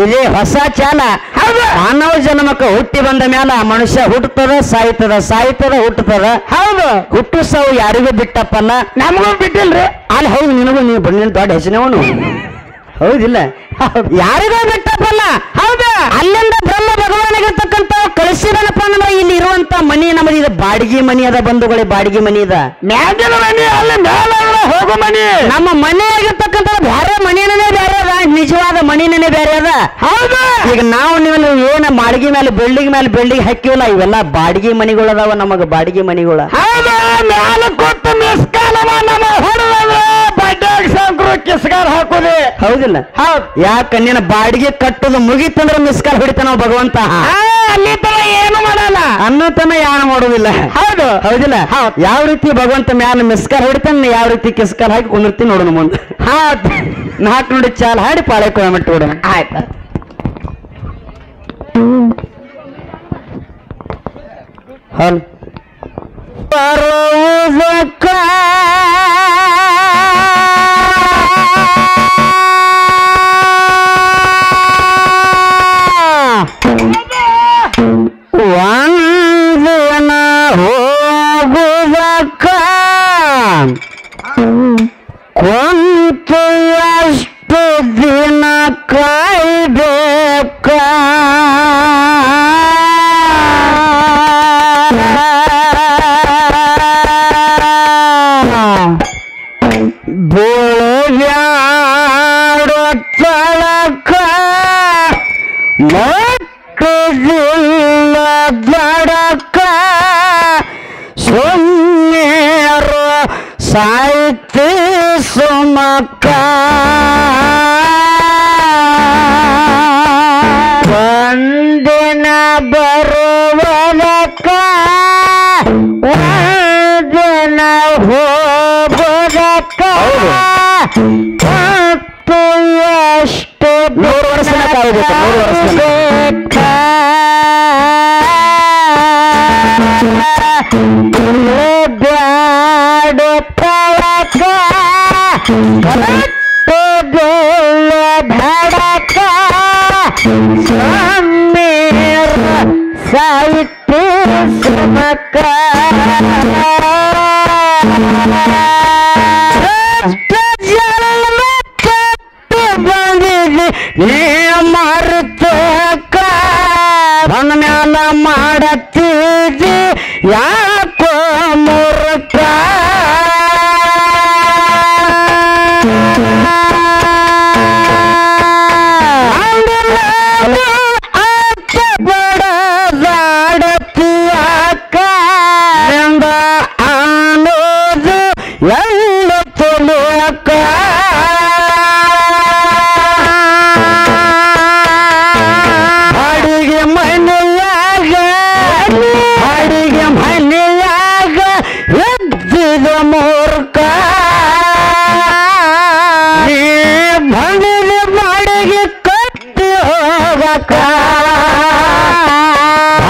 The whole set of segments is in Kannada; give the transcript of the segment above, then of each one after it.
ಇಲ್ಲಿ ಹೊಸ ಚಾಲ ಮಾನವ ಜನ್ಮಕ್ಕೆ ಹುಟ್ಟಿ ಬಂದ ಮ್ಯಾಲ ಮನುಷ್ಯ ಹುಟ್ಟುತ್ತದ ಸಾಯ್ತದ ಹುಟ್ಟುತ್ತದ. ಹೌದು, ಹುಟ್ಟು ಸಾವು ಯಾರಿಗೂ ಬಿಟ್ಟಪ್ಪಲ್ಲ, ನಮಗೂ ಬಿಟ್ಟಿಲ್ರಿ. ಅಲ್ಲಿ ಹೌದು, ನಿನಗೂ ನೀವು ಬಂದಿನ ದೊಡ್ಡ ಹೆಸನವನು ಹೌದಿಲ್ಲ, ಯಾರಿಗೂ ಬಿಟ್ಟಪ್ಪಲ್ಲ. ಹೌದು, ಅಲ್ಲಿಂದ ಬ್ರಹ್ಮ ಭಗವಾನಿಗಿರ್ತಕ್ಕಂಥ ಕಳಿಸಿದನಪ್ಪ ಅಂದ್ರೆ ಇಲ್ಲಿ ಇರುವಂತ ಮನಿ ನಮ್ಮದು ಇದು ಬಾಡಿಗೆ ಮನಿ ಅದ ಬಂಧುಗಳೇ, ಬಾಡಿಗೆ ಮನಿ ಅದ. ಮ್ಯಾಗಿನ ಮನಿ ಅಲ್ಲಿ ಹೋಗೋ ಮನಿ, ನಮ್ಮ ಮನೆ ಆಗಿರ್ತಕ್ಕಂಥ ಬೇರೆ ಮನಿನೇ ಬೇರೆ ಅದ, ನಿಜವಾದ ಮನಿನೇ ಬೇರೆ ಅದ. ಹೌದು, ಈಗ ನಾವು ನೀವು ಏನ ಬಾಡಿಗೆ ಮೇಲೆ ಬಿಲ್ಡಿಂಗ್ ಹಾಕಿವಲ್ಲ, ಇವೆಲ್ಲ ಬಾಡಿಗೆ ಮನಿಗಳು ಅದಾವ, ನಮಗ ಬಾಡಿಗೆ ಮನಿಗಳು. ಹೌದು, ಮ್ಯಾಲ ಕೊಟ್ಟು ಮಿಸ್ಕಾಲವ ನಮ್ಮ ಹೊಡೆದ್ರೆ ಬಡ್ಡಿಯಾಗಿ ಸಂಕ್ರು ಕಿಸ್ಗಾರ ಹಾಕೋದು. ಹೌದಿಲ್ಲ, ಹೌದು. ಯಾಕ ನಿನ್ನ ಬಾಡಿಗೆ ಕಟ್ಟೋದು ಮುಗಿತಂದ್ರೆ ಮಿಸ್ಕಾಲ್ ಹೊಡಿತಾನ ಭಗವಂತ. ಅಲ್ಲಿ ತನ ಏನು ಮಾಡಲ್ಲ, ಅನ್ನತನ ಯಾರು ಮಾಡೋದಿಲ್ಲ. ಹೌದು, ಹೌದಿಲ್ಲ. ಯಾವ ರೀತಿ ಭಗವಂತ ಮ್ಯಾಲ ಮಿಸ್ಕಾಲ್ ಹೊಡಿತಾನೆ, ಯಾವ ರೀತಿ ಕಿಸ್ಕಾಲ್ ಹಾಕಿ ಕುಂದಿರ್ತೀನಿ ನೋಡೋಣ ಮುಂದೆ. ನಾಲ್ಕು ನೋಡಿ ಚಾಲ್ ಹಾಡಿ ಪಾಳೆ ಕೊಡಮಟ್ಟು ಬಿಡೋಣ. ಆಯ್ತಾ, ಹಲ್ ಬರುವುದಕ್ಕ ಒಂದಿನ ಹೋಗುವುದಕ್ಕ ಕೊಂತು ಎಷ್ಟು ದಿನ ಕಾಯ್ಬೇಕ. ಬೀಳಬ್ಯಾಡ ತಳಕ ಮಕ್ಕಳಿಲ್ಲ ದಡಕ ಸುಮ್ಮೇರು ಸಾಯ್ತಿ ಸುಮಕ್ಕ. ಒಂದಿನ ಬರುವುದಕ್ಕ ಒಂದಿನ ಹೋಗುವುದಕ್ಕ ಮತ್ತು ಎಷ್ಟು 3 ವರ್ಷ ಬ್ಯಾಡ ತಳಕ ಭಡಕ ಸಮ್ಮೇರ ಸಾಹಿತ್ಯ ಸುಮಕ. ಜನ್ಮ ಕಟ್ಟು ಬಂದಿದೆ ನೀ ಮರ್ತಕ ಬಂದ ಮ್ಯಾಲ ಮಾಡತ್ತಿದ್ದಿ ಯಾಕೋ ಮೂರ್ಖ. ಬಡದಾಡತಿಯಾಕ ಎಂದ ಅನ್ನೋದು ಎಲ್ಲ ತಿಳಿಯಕ. ಅಡಿಗೆ ಮನೆಯಾಗ ಎದ್ದಿದ ಮೂರ್ಖ ನೀ ಮನೆಯ ಬಾಡಿಗೆ ಕಟ್ಟಿ ಹೋಗಕ.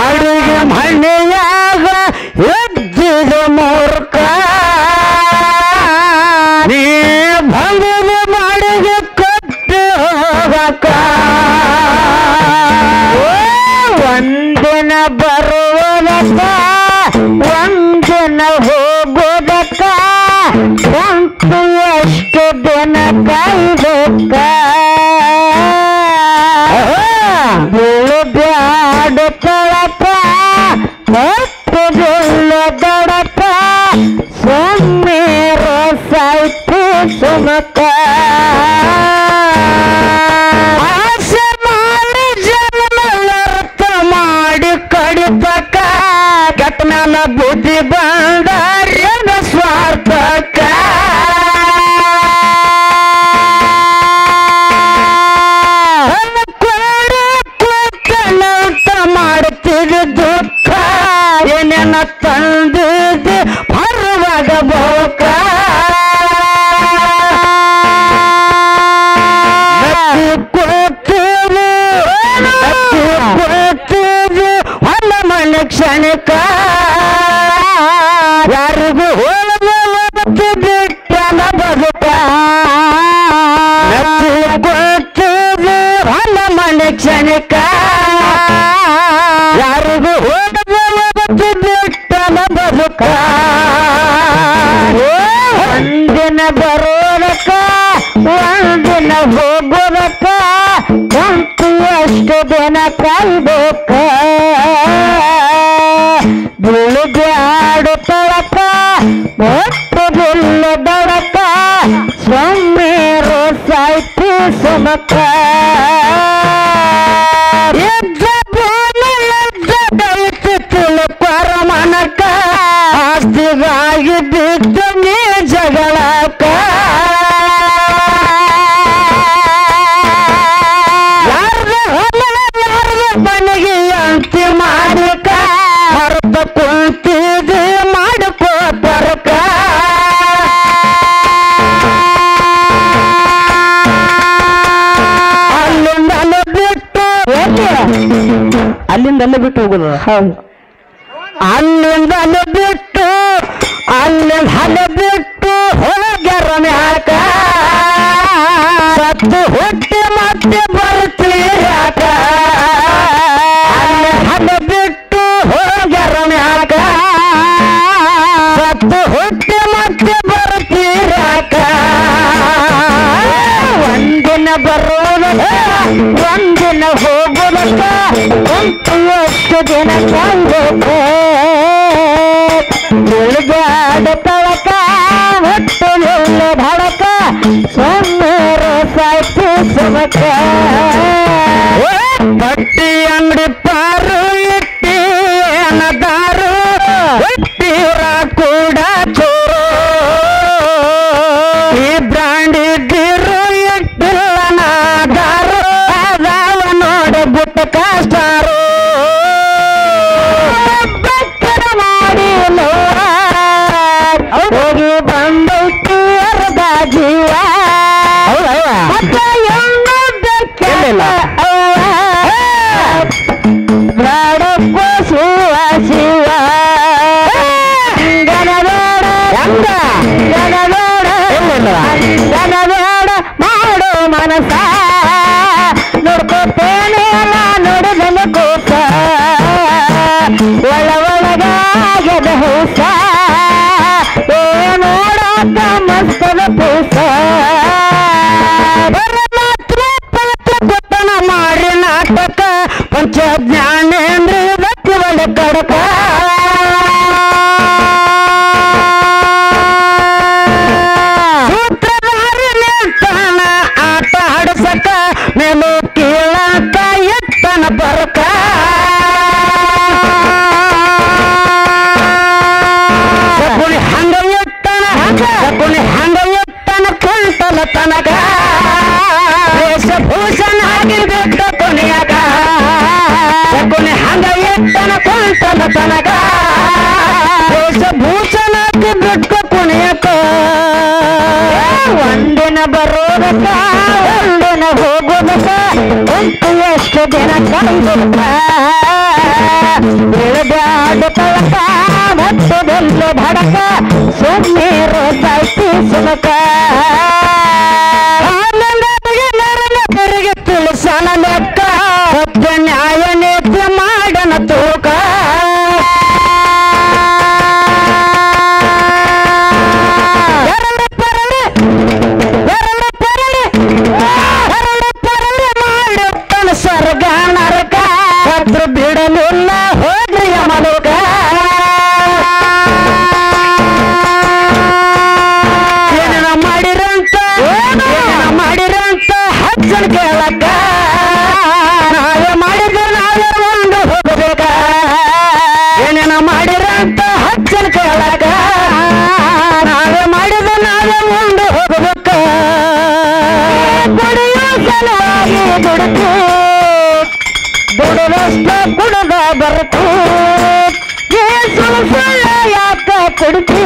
ಅಡಿಗೆ ಮನೆಯಾಗ ಎದ್ದಿದ ಮೂರ್ಖ ನೀ ಮನೆಯ ಬಾಡಿಗೆ ಕಟ್ಟಿ ಹೋಗಕ. ಒಂದಿನ ಬರುವುದಕ್ಕ ಒಂದಿನ ಹೋಗುವುದಕ್ಕ ಕೊಂತು ಎಷ್ಟು ದಿನ ಕಾಯ್ಬೇಕ. ಬೀಳಬ್ಯಾಡ ತಳಕ ಮಕ್ಕಳಿಲ್ಲ ದಡಕ ಸುಮ್ಮೇರ ಸಾಯ್ತಿ ಸುಮಕ. ಆಸೆ ಮಾಡಿ ಜನ್ಮ ವ್ಯರ್ಥ ಮಾಡಿ ಕಡಿತಕ ಕೆಟ್ಟ ಮ್ಯಾಲ ಬುದ್ಧಿ ಬಂದ ಸ್ವಾರ್ಥಕ. ಮಾಡುತ್ತಿದ್ದ ದುಃಖ ಏನೇನ ತಂದಿದ್ದೆ ಹೊರವಾಗ ಬೋಕ. ಕೂತೀವಿ ಹೊಲ ಮನೆ ಕ್ಷಣಿಕ ಯಾರಿಗೂ ಹೋಲಕ್ಕೆ ಬಿಟ್ಟನ ಬದುಕ. ಕೂತೀವಿ ಒಂದಿನ ಹೋಗೋದಕ್ಕ ಕುಂತು ಅಷ್ಟು ದಿನ ಕಾಯ್ಬೇಕ ಬೀಳುಗಾಡುತ್ತಳಕ ಒಟ್ಟು ಬಿಲ್ಲ ದೊಡಕ ಸೊಮ್ಮೇರು ಸಾಯ್ತಿ ಸುಮಕ ತಿಳ್ಕೊರ ಮನಕ ಆಸ್ತಿಗಾಗಿ ಬಿದ್ದ ನೀ ಜಗಳಕ ಮನೆಗೆ ಅಂತಿ ಮಾಡಿಕ ಹೊರತ ಕುಂತಿದೆ ಮಾಡ್ಕೋ ಬರಕ ಅಲ್ಲಿಂದ ಬಿಟ್ಟು ಅಲ್ಲಿಂದ ಬಿಟ್ಟು ಹೋಗುದು ಅಲ್ಲಿಂದ ಬಿಟ್ಟು ಅಲ್ಲಿಂದ ಬಿಟ್ಟು ಹೋಗ್ಯಾರ ಮ್ಯಾಕ ಸತ್ತು ಹುಟ್ಟಿ ಮತ್ತೆ ಬರ್ತೀರಾಕ ಅಲ್ಲಿಂದ ಬಿಟ್ಟು ಹೋಗ್ಯಾರ ಮ್ಯಾಕ ಸತ್ತು ಹುಟ್ಟಿ ಮತ್ತೆ ಬರ್ತೀರಾಕ ಒಂದಿನ ಬರೋದಕ್ಕ ಒಂದಿನ ಹೋಗೋದಕ್ಕ ಕುಂತು ಎಷ್ಟು ದಿನ ಕಾಯ್ಬೇಕು ಬೆಳಗಾಡುತ್ತಳಕ ಹೊಟ್ಟು ಎಲ್ಲ ಧಡಕ ಸೊಮ್ಮೇರು ಸಾಯ್ತು ಸುಮಕ ಬಟ್ಟಿ ಅಂಗಡಿ ಪಾರು ಇಟ್ಟಿ ಅನ್ನದಾರು ಇಟ್ಟಿರ ಕೂಡ ಚೂರು ಈ ಬ್ರಾಂಡ್ ಇಟ್ಟಿರು ಇಟ್ಟಿಲ್ಲ ನಾದಾರು ಅದಾವ ನೋಡ ಬಿಟ್ಟ ಕಾಸ್ಟಾರು ಮಾಡಿ ಹೋಗಿ ಬಂದೈತಿ ಅರ್ಧ ಜೀವ ಬ್ರಾಡಪ್ಪ ಶಿವ ಶಿವ ಗನಬೇಡ ಗನಬೇಡ ಮಾಡೋ ಮನಸ ನೋಡ್ಕೋತೇನೆ ನೋಡಿದನು ಕೋಸ ಒಳಗಾಗದ ಹೊಸ ನೋಡಾಕ ಮಸ್ತದ ಪೂಸ ಪತನ ಮಾಡಿ ನಾಟಕ ಪಂಚ ಜ್ಞಾನೇಂದ್ರ ವ್ಯಕ್ತಿ ಒಳ್ಳೆ ಕಡಕ ಸೂತ್ರಧಾರಿ ನಿಲ್ತಾನ ಆಟ ಆಡಸಕ ಮೇಲೂ ಕೀಳಾಕ ಎತ್ತನ ಬರಕ ಹಂಗ ಎತ್ತನ ಹಂಗ ಎತ್ತನ ಕುಂಟಲ ತನಕ ವೇಷಭೂಷಣ ಆಗಿರ್ಬೇಕು ಕೊನೆಯಾಗ ಕೊನೆ ಹಂಗ ಎತ್ತನ ಕುಂಟಲ ತನಕ ವೇಷಭೂಷಣ ಆಗಿರ್ಬೇಕು ಕೊನೆಯಾಗ ಒಂದಿನ ಬರೋದಕ್ಕ ಒಂದಿನ ಹೋಗೋದಕ್ಕ ಕುಂತು ಎಷ್ಟು ದಿನ ಕಾಯ್ಬೇಕ ಬೆಳಗಾಡುತ್ತಳಕ ಮತ್ತು ಬೆಲ್ಲ ಧಡಕ ಸುಮ್ಮೀರು ಸಾಯ್ತಿ ಸುಮಕ ತೆರಿಗೆ ತಿಳಿಸನ ಲೆಕ್ಕ ಸತ್ಯ ನ್ಯಾಯ ನೀತಿ ಮಾಡನ ತೂಕ ಮಾಡುತ್ತಾನ ಸ್ವರ್ಗ ನರಕ ಭದ್ರ ಬಿಡಲಿಲ್ಲ ಹೋದ್ರಿಯ ಮಲಕ ಏನೇನ ಮಾಡಿರಂತ ಹಚ್ಚನ ಕೇಳಕ್ಕ ನಾವೇ ಮಾಡಿದ್ರೆ ನಾವೇ ಒಂದು ಹೋಗಬೇಕ ಏನೇನ ಮಾಡಿರಂತ ಹಚ್ಚನ ಕೇಳಕ್ಕ ನಾವೇ ಮಾಡಿದ್ರೆ ನಾವೇ ಒಂದು ಹೋಗಬೇಕ ಕುಡಿಯೋ ಸಲುವಾಗಿ ದುಡುಕು ದುಡದಷ್ಟ ಕುಡದ ಬರಕು ಸುಳ್ಳ ಯಾಕ ಕುಡ್ತಿ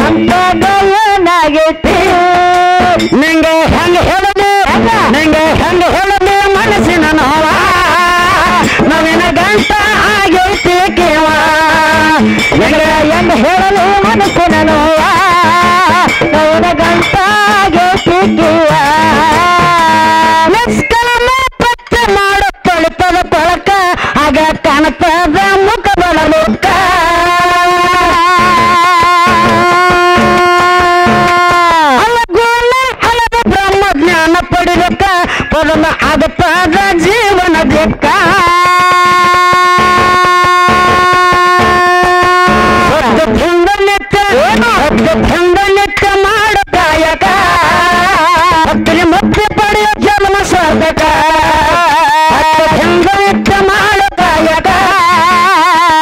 ಅಂತ ಏನಾಗೈತಿ ನಿಂಗೆ ಹೆಂಗ ಹೇಳಲಿ ಮನಸ್ಸಿನ ನೋವ ನವಿನ ಗಂಟ ಆಗೈತಿ ಕೇವ ನಿಂಗೆ ಹೆಂಗ ಹೇಳಲು ಮನಸ್ಸಿನ ನೋವ ನವಿನ ಗಂಟ ಆಗೈತಿ ಕೇವ ಪತ್ತೆ ಮಾಡೋ ತೊಳಿತದ ತೊಳಕ ಆಗ ಕಾಣತದ ಮುಖ ಬಡಲುಕ್ಕ ಹಲದ ಜ್ಞಾನ ಪಡಿಬೇಕ ಮೊದಲ ಆಗತ್ತಾದ ಜೀವನ ಬೇಕ ನಿತ್ಯ ಮಾಡ ಕಾಯಕ ಭಕ್ತಿ ಮುಕ್ತಿ ಪಡೆಯ ಜನ್ಮ ಸಾಧಕ ನಿತ್ಯ ಮಾಡ ಕಾಯಕ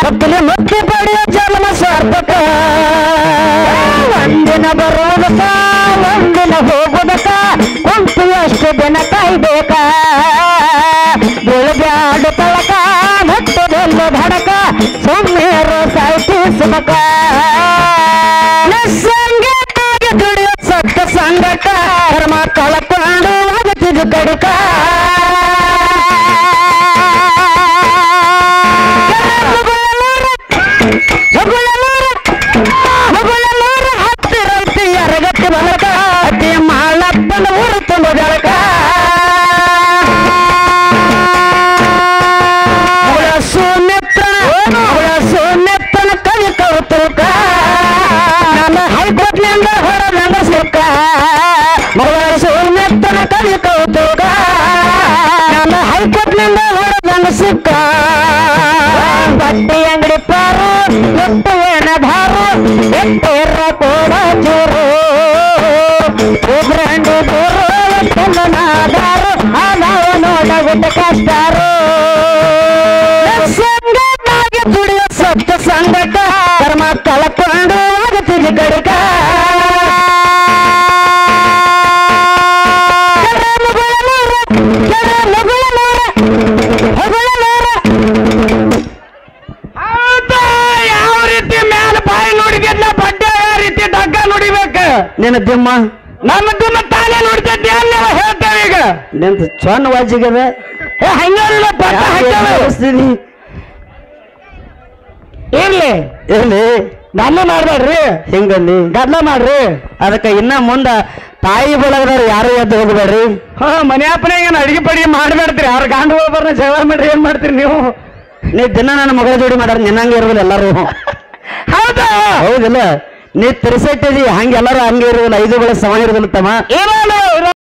ಭಕ್ತಿ ಮುಕ್ತಿ ಪಡೆಯ ಜನ್ಮ ಸಾರ್ಥಕ ಒಂದಿನ ಬರೋದಕ ಒಂದಿನ ಹೋಗೋದಕ ಕುಂತು ಎಷ್ಟು ದಿನ ಕಾಯ್ಬೇಕ ಬೆಳಗ್ಯಾಡು ತಳಕ ಭಕ್ತದೆಲ್ಲ ಭಡಕ ಸೊಮ್ಮೇರು ಸಾಯ್ತಿಸಬೇಕ ಸಂಗೀತಾಗಿ ದುಡಿಯೋ ಸತ್ತ ಸಂಗಟ ಧರ್ಮ ಕಳಕೊಂಡು ಆಗತಿದು ಕಡಿಕ ಹತ್ತಿರತಿ ಎರಗಟ್ಟಿ ಬಲಕ ಅತಿ ಮಾಳಪ್ಪನ ಊರು ತುಂಬ ಜಳಕ ಸೋನೆತ್ತನ ಕವಿ ಕೌತುಕ ನನ್ನ ಹೈಕೋಟ್ನಿಂದ ಹೊರದಂಗ ಸುಖ ಮಗಳ ಸೋನೆತ್ತನ ಕವಿ ಕೌತುಕ ನನ್ನ ಹೈಕೋಟ್ನಿಂದ ಹೊರದಂಗ ಸುಖ ಬಟ್ಟೆ ಅಂಗಡಿ ಪಾರು ಎಟ್ಟು ಏನದಾರು ಎಟ್ಟೇರ ಕೋಡ ಚೂರು ಬ್ರಾಂಡಿ ದೂರು ಎಟ್ಟೆಲ್ಲನಾದಾರು ಆ ನಾವು ನೋಡಬಿಟ್ಟ ಕಷ್ಟಾರು ಸಂಗಟಾಗಿ ದುಡಿಯೋ ಸತ್ತ ಸಂಗಟ ಧರ್ಮ ಕಳಕೊಂಡು ಆಗತಿಗೆ ಕಡಿಕ ಯಾವ ರೀತಿ ಮ್ಯಾಲ ಬಾಯಿ ನೋಡಿದ್ಲ ಬಡ್ಡೆ ಯಾವ ರೀತಿ ಡಗ್ಗ ನೋಡಿಬೇಕ ನಿನ್ನ ದಿಮ್ಮ ನಮ್ಮ ದಿಮ್ಮ ತಾನೇ ನೋಡ್ತಿದ್ದೆ ಅಲ್ಲ ಹೇಳ್ತೇವೆ ಈಗ ನಿಂತ ಚೊನ್ನ ವಾಜಿಗದ ಹಂಗಲ್ಲ ಪರಿಸ್ಥಿತಿ ಇರ್ಲಿ ಇರ್ಲಿ ಗದ್ಲ ಮಾಡ್ಬೇಡ್ರಿ ಹಿಂಗಲ್ಲಿ ಗದ್ಲ ಮಾಡ್ರಿ ಅದಕ್ಕೆ ಇನ್ನ ಮುಂದ ತಾಯಿ ಬಳಗದವ್ರು ಯಾರು ಎದ್ದು ಹೋಗ್ಬೇಡ್ರಿ ಮನೆಯಪ್ಪನ ಏನು ಅಡಿಗೆ ಪಡಿಗೆ ಮಾಡ್ಬೇಡ್ತೀರಿ ಅವ್ರ ಗಾಂಡು ಹೋಗ್ಬಾರ ಜಗಳ ಮಾಡ್ರಿ ಏನ್ ಮಾಡ್ತೀರಿ ನೀವು ದಿನ ನನ್ನ ಮಗಳ ಜೋಡಿ ಮಾಡ್ರ ನಿನ್ನಂಗೆ ಇರೋದಿಲ್ಲ ಎಲ್ಲರೂ ಹೌದಾ ಹೌದಿಲ್ಲ ನೀ ತಿರ್ಸಟ್ಟಿದಿ ಹಂಗೆ ಎಲ್ಲರೂ ಹಂಗೆ ಇರೋದಿಲ್ಲ 5 ಗಳ ಸಮ ಇರೋದಿಲ್ಲ ತಮ್ಮ